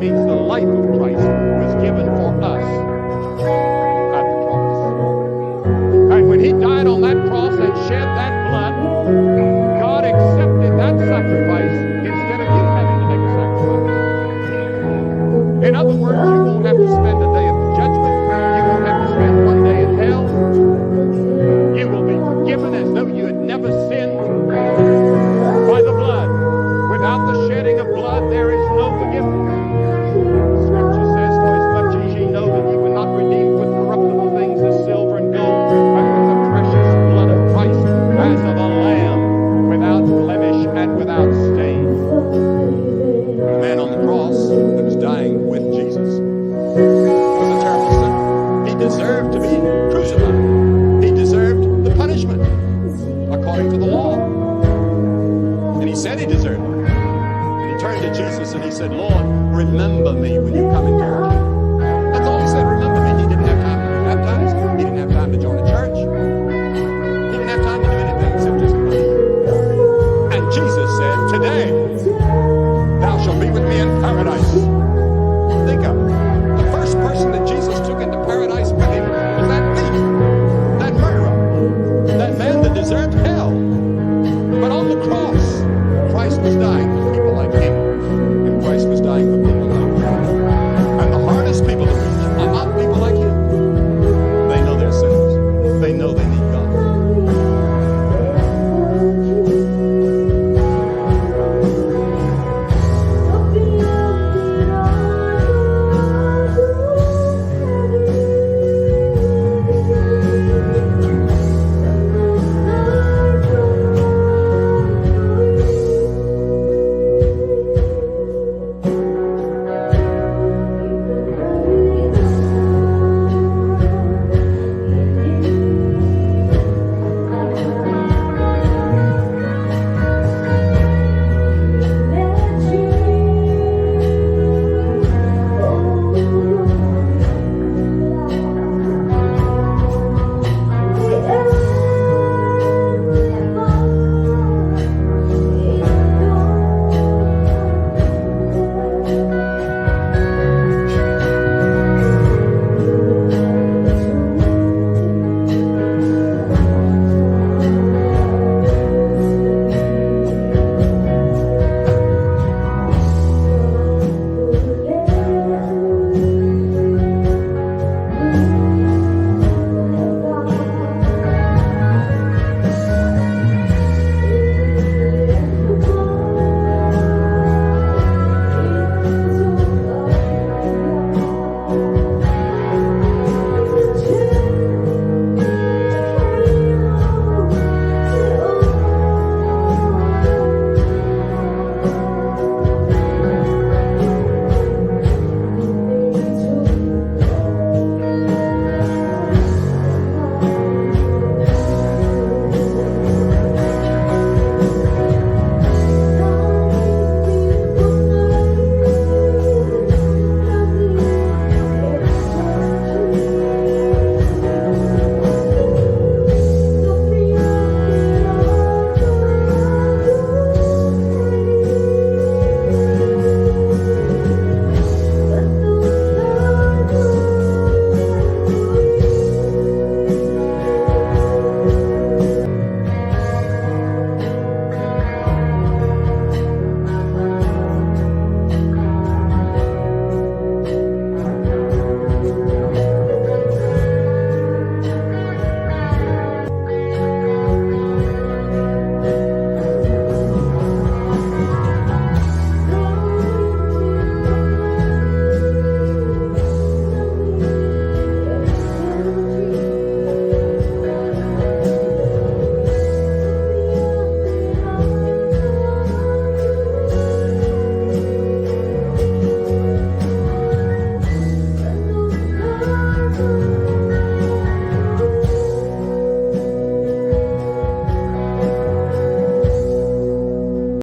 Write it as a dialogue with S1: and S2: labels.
S1: means the life of Christ was given for us at the cross. And when he died on that cross and shed that blood, God accepted that sacrifice instead of you having to make a sacrifice. In other words, you won't have to spend a day at the judgment. You won't have to spend one day in hell. You will be forgiven as though you had never sinned by the blood. Without the shedding of blood, there is no forgiveness. Scripture says, for as much as ye know that ye were not redeemed with corruptible things as silver and gold, but with the precious blood of Christ, as of a lamb, without blemish and without stain. The man on the cross that was dying with Jesus was a terrible sinner. He deserved to be crucified. He deserved the punishment according to the law. And he said he deserved it. And he turned to Jesus and he said, Lord, remember me when you come into your kingdom. That's all he said, remember me. He didn't have time to be baptized. He didn't have time to join a church. He didn't have time to do anything except just believe. And Jesus said, today thou shalt be with me in paradise.